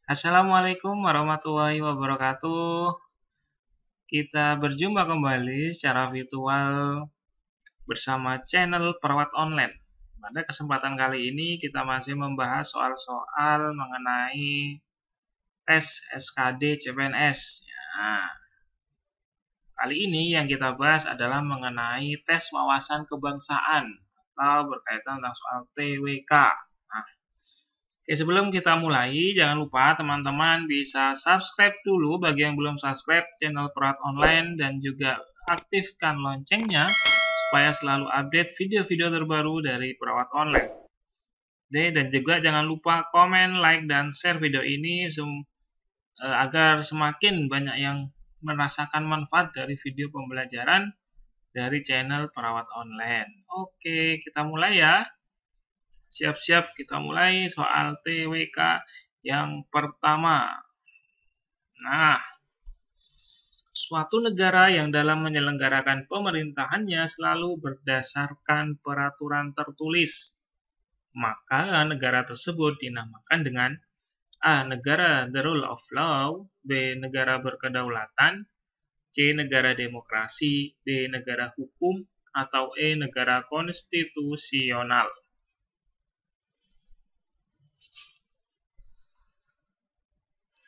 Assalamualaikum warahmatullahi wabarakatuh. Kita berjumpa kembali secara virtual bersama channel Perawat Online. Pada kesempatan kali ini kita masih membahas soal-soal mengenai tes SKD CPNS. Nah, kali ini yang kita bahas adalah mengenai tes wawasan kebangsaan atau berkaitan tentang soal TWK. Oke, sebelum kita mulai, jangan lupa teman-teman bisa subscribe dulu bagi yang belum subscribe channel Perawat Online dan juga aktifkan loncengnya supaya selalu update video-video terbaru dari Perawat Online. Dan juga jangan lupa komen, like, dan share video ini agar semakin banyak yang merasakan manfaat dari video pembelajaran dari channel Perawat Online. Oke, kita mulai ya. Siap-siap kita mulai soal TWK yang pertama. Nah, suatu negara yang dalam menyelenggarakan pemerintahannya selalu berdasarkan peraturan tertulis, maka negara tersebut dinamakan dengan A. Negara the rule of law, B. Negara berkedaulatan, C. Negara demokrasi, D. Negara hukum, atau E. Negara konstitusional.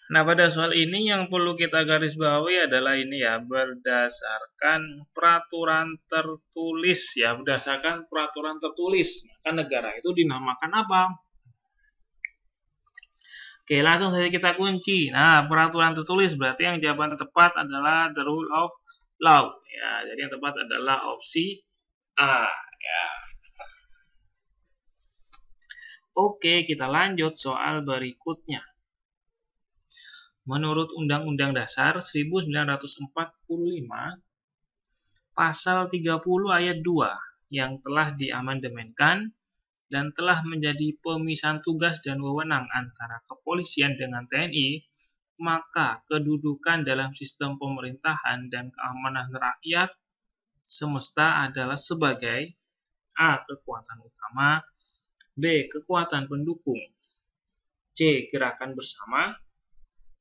Nah, pada soal ini yang perlu kita garis bawahi adalah ini ya, berdasarkan peraturan tertulis ya, berdasarkan peraturan tertulis. Maka negara itu dinamakan apa? Oke, langsung saja kita kunci. Nah, peraturan tertulis berarti yang jawaban tepat adalah the rule of law ya. Jadi yang tepat adalah opsi A ya. Oke, kita lanjut soal berikutnya. Menurut Undang-Undang Dasar 1945, Pasal 30 ayat 2 yang telah diamandemenkan dan telah menjadi pemisahan tugas dan wewenang antara kepolisian dengan TNI, maka kedudukan dalam sistem pemerintahan dan keamanan rakyat semesta adalah sebagai A. Kekuatan utama, B. Kekuatan pendukung, C. Gerakan bersama,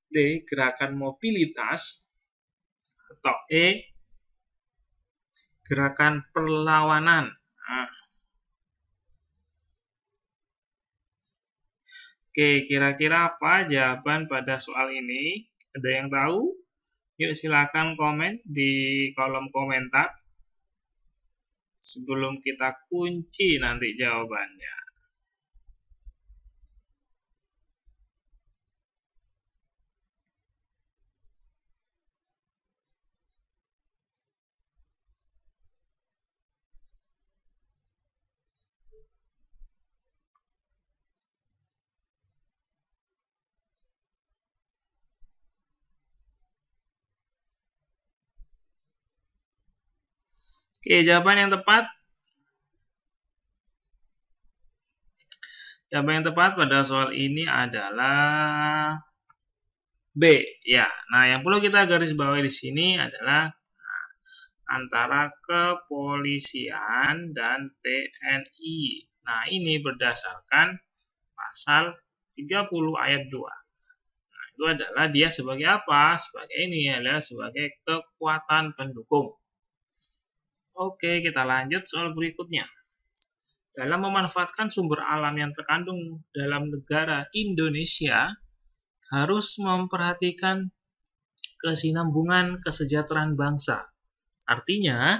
D. Gerakan mobilitas, atau E. Gerakan perlawanan. Nah, oke, kira-kira apa jawaban pada soal ini? Ada yang tahu? Yuk silakan komen di kolom komentar sebelum kita kunci nanti jawabannya. Oke, jawaban yang tepat pada soal ini adalah B ya. Nah, yang perlu kita garis bawahi di sini adalah antara kepolisian dan TNI. Nah, ini berdasarkan pasal 30 ayat 2. Nah, itu adalah dia sebagai apa? Sebagai ini adalah sebagai kekuatan pendukung. Oke, kita lanjut soal berikutnya. Dalam memanfaatkan sumber alam yang terkandung dalam negara Indonesia, harus memperhatikan kesinambungan kesejahteraan bangsa. Artinya,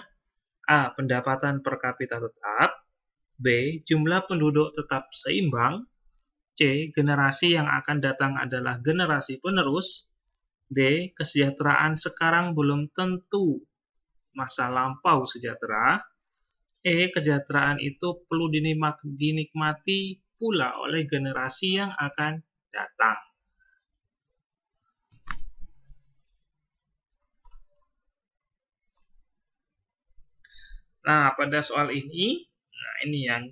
A. Pendapatan per kapita tetap, B. Jumlah penduduk tetap seimbang, C. Generasi yang akan datang adalah generasi penerus, D. Kesejahteraan sekarang belum tentu masa lampau sejahtera, E. Kesejahteraan itu perlu dinikmati pula oleh generasi yang akan datang. Nah, pada soal ini, ini yang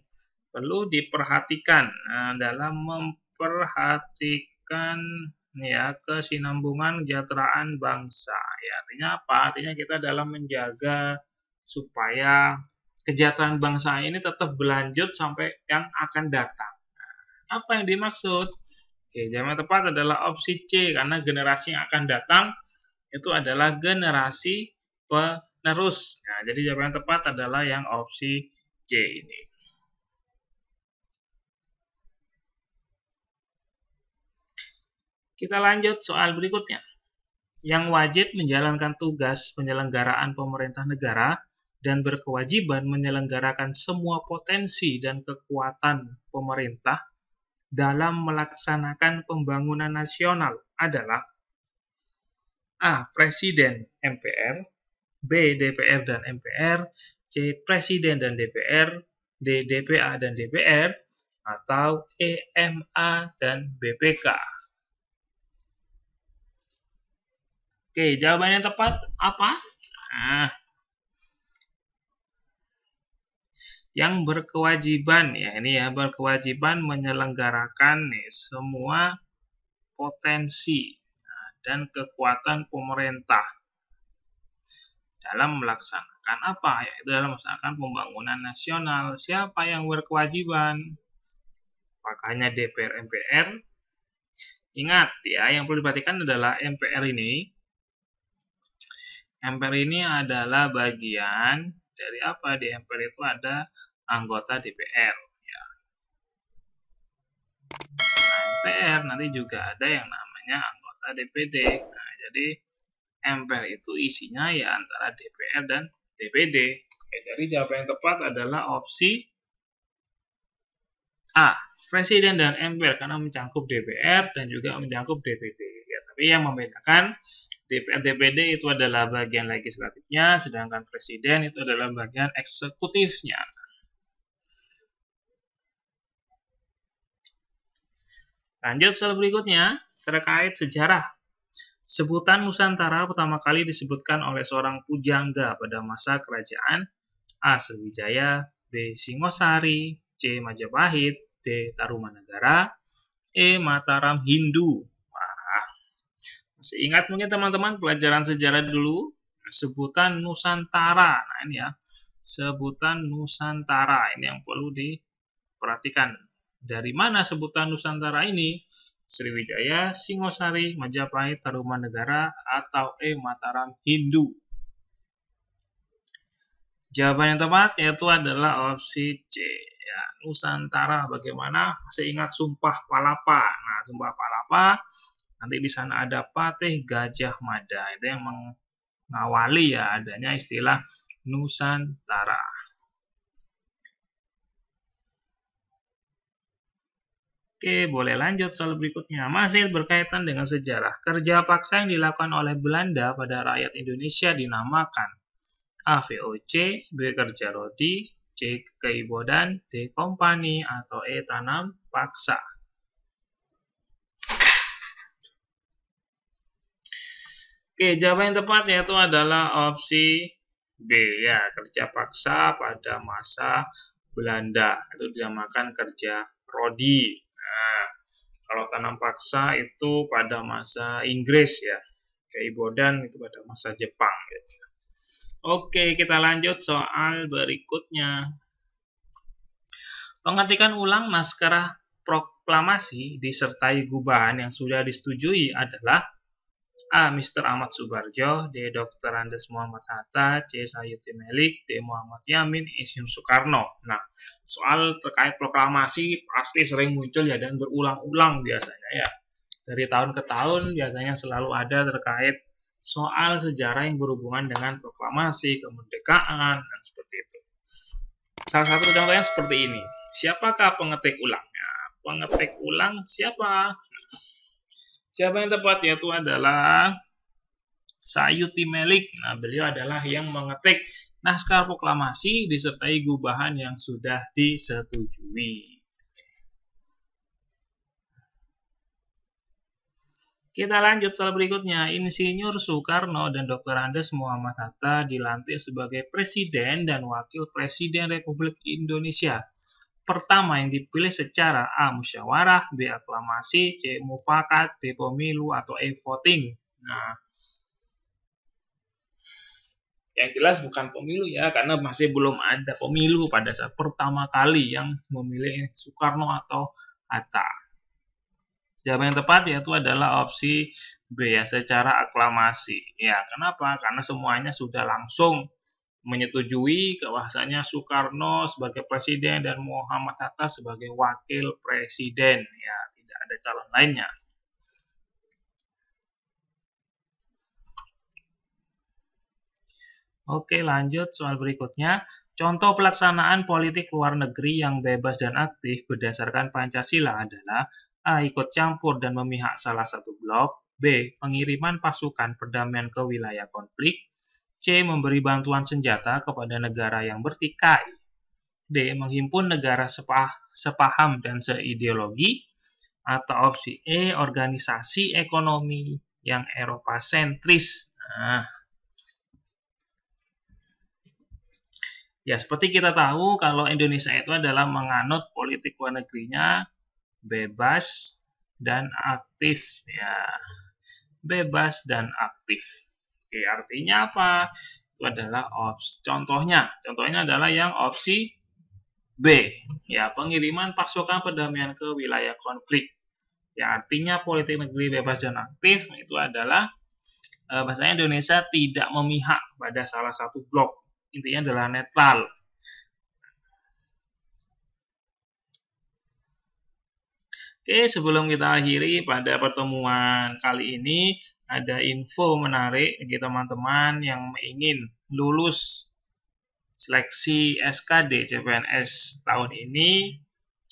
perlu diperhatikan dalam memperhatikan ya kesinambungan kesejahteraan bangsa. Ya, artinya apa? Artinya kita dalam menjaga supaya kesejahteraan bangsa ini tetap berlanjut sampai yang akan datang. Nah, apa yang dimaksud? Oke, jawaban yang tepat adalah opsi C, karena generasi yang akan datang itu adalah generasi penerus. Nah, jadi jawaban yang tepat adalah yang opsi C ini. Kita lanjut soal berikutnya. Yang wajib menjalankan tugas penyelenggaraan pemerintah negara dan berkewajiban menyelenggarakan semua potensi dan kekuatan pemerintah dalam melaksanakan pembangunan nasional adalah A. Presiden MPR, B. DPR dan MPR, C. Presiden dan DPR, D. DPA dan DPR, atau E. MA dan BPK. Oke, jawaban yang tepat apa? Nah, yang berkewajiban ya, ini ya, berkewajiban menyelenggarakan nih semua potensi dan kekuatan pemerintah dalam melaksanakan apa? Yaitu dalam melaksanakan pembangunan nasional. Siapa yang berkewajiban? Makanya DPR MPR. Ingat ya, yang perlu diperhatikan adalah MPR ini. MPR ini adalah bagian dari apa? Di MPR itu ada anggota DPR. Ya. Nah, MPR nanti juga ada yang namanya anggota DPD. Nah, jadi MPR itu isinya ya antara DPR dan DPD. Oke, jadi jawaban yang tepat adalah opsi A. Presiden dan MPR karena mencakup DPR dan juga mencakup DPD. Ya, tapi yang membedakan DPR DPD itu adalah bagian legislatifnya, sedangkan presiden itu adalah bagian eksekutifnya. Lanjut soal berikutnya terkait sejarah. Sebutan Nusantara pertama kali disebutkan oleh seorang pujangga pada masa kerajaan A. Sriwijaya, B. Singosari, C. Majapahit, D. Tarumanagara, E. Mataram Hindu. Wah, masih ingat mungkin teman-teman pelajaran sejarah dulu? Sebutan Nusantara. Nah ini ya, sebutan Nusantara. Ini yang perlu diperhatikan. Dari mana sebutan Nusantara ini? Sriwijaya, Singosari, Majapahit, Tarumanagara, atau E. Mataram Hindu. Jawaban yang tepat yaitu adalah opsi C. Ya, Nusantara. Bagaimana? Masih ingat Sumpah Palapa. Nah, Sumpah Palapa nanti di sana ada Patih Gajah Mada. Itu yang mengawali ya adanya istilah Nusantara. Oke, boleh lanjut soal berikutnya. Masih berkaitan dengan sejarah. Kerja paksa yang dilakukan oleh Belanda pada rakyat Indonesia dinamakan A. VOC, B. Kerja rodi, C. Keibodan, D. Kompani, atau E. Tanam paksa. Oke, jawaban yang tepat yaitu adalah opsi B ya, kerja paksa pada masa Belanda itu dinamakan kerja rodi. Nah, kalau tanam paksa itu pada masa Inggris ya, keibodan itu pada masa Jepang. Gitu. Oke, kita lanjut soal berikutnya. Pengetikan ulang naskah proklamasi disertai gubahan yang sudah disetujui adalah A. Mr. Ahmad Subarjo, D. Dr. Andes Muhammad Hatta, C. Sayuti Melik, D. Muhammad Yamin, Isyun Soekarno. Nah, soal terkait proklamasi pasti sering muncul ya dan berulang-ulang biasanya ya. Dari tahun ke tahun biasanya selalu ada terkait soal sejarah yang berhubungan dengan proklamasi, kemerdekaan, dan seperti itu. Salah satu contohnya seperti ini. Siapakah pengetik ulangnya? Pengetik ulang siapa? Jawaban yang tepat yaitu adalah Sayuti Melik. Nah, beliau adalah yang mengetik naskah proklamasi disertai gubahan yang sudah disetujui. Kita lanjut soal berikutnya. Insinyur Soekarno dan Dr. Andes Muhammad Hatta dilantik sebagai Presiden dan Wakil Presiden Republik Indonesia. Pertama yang dipilih secara A. Musyawarah, B. Aklamasi, C. Mufakat, D. Pemilu, atau E. Voting. Nah, yang jelas bukan pemilu ya, karena masih belum ada pemilu pada saat pertama kali yang memilih Soekarno atau Hatta. Jawaban yang tepat yaitu adalah opsi B ya, secara aklamasi. Ya, kenapa? Karena semuanya sudah langsung menyetujui bahwasanya Soekarno sebagai presiden dan Muhammad Hatta sebagai wakil presiden. Ya, tidak ada calon lainnya. Oke, lanjut soal berikutnya. Contoh pelaksanaan politik luar negeri yang bebas dan aktif berdasarkan Pancasila adalah A. Ikut campur dan memihak salah satu blok, B. Pengiriman pasukan perdamaian ke wilayah konflik, C. Memberi bantuan senjata kepada negara yang bertikai, D. Menghimpun negara sepaham dan seideologi, atau opsi E. Organisasi ekonomi yang Eropa sentris. Nah, ya, seperti kita tahu kalau Indonesia itu adalah menganut politik luar negerinya bebas dan aktif ya. Bebas dan aktif. Oke, artinya apa? Itu adalah opsi. Contohnya adalah yang opsi B, ya, pengiriman pasukan perdamaian ke wilayah konflik. Ya, artinya politik negeri bebas dan aktif itu adalah bahasanya Indonesia tidak memihak pada salah satu blok. Intinya adalah netral. Oke, sebelum kita akhiri pada pertemuan kali ini, ada info menarik bagi teman-teman yang ingin lulus seleksi SKD CPNS tahun ini.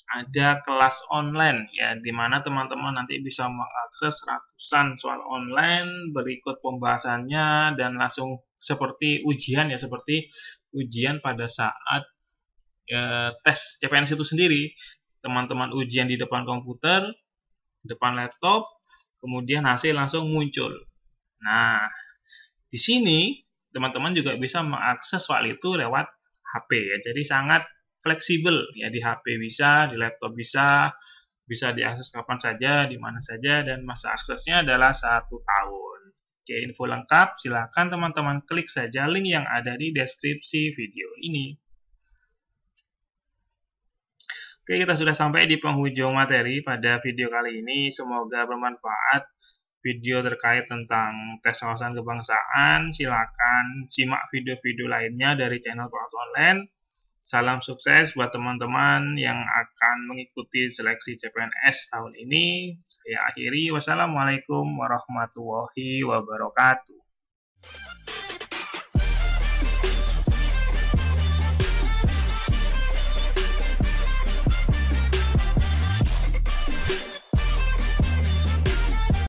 Ada kelas online ya, di mana teman-teman nanti bisa mengakses ratusan soal online berikut pembahasannya dan langsung seperti ujian ya, seperti ujian pada saat tes CPNS itu sendiri. Teman-teman ujian di depan komputer, depan laptop, kemudian hasil langsung muncul. Nah, di sini teman-teman juga bisa mengakses soal itu lewat HP ya. Jadi sangat fleksibel ya, di HP bisa, di laptop bisa diakses kapan saja, di mana saja, dan masa aksesnya adalah 1 tahun. Oke, info lengkap silakan teman-teman klik saja link yang ada di deskripsi video ini. Oke, kita sudah sampai di penghujung materi pada video kali ini. Semoga bermanfaat. Video terkait tentang tes wawasan kebangsaan, silakan simak video-video lainnya dari channel Perawat Online. Salam sukses buat teman-teman yang akan mengikuti seleksi CPNS tahun ini. Saya akhiri. Wassalamualaikum warahmatullahi wabarakatuh.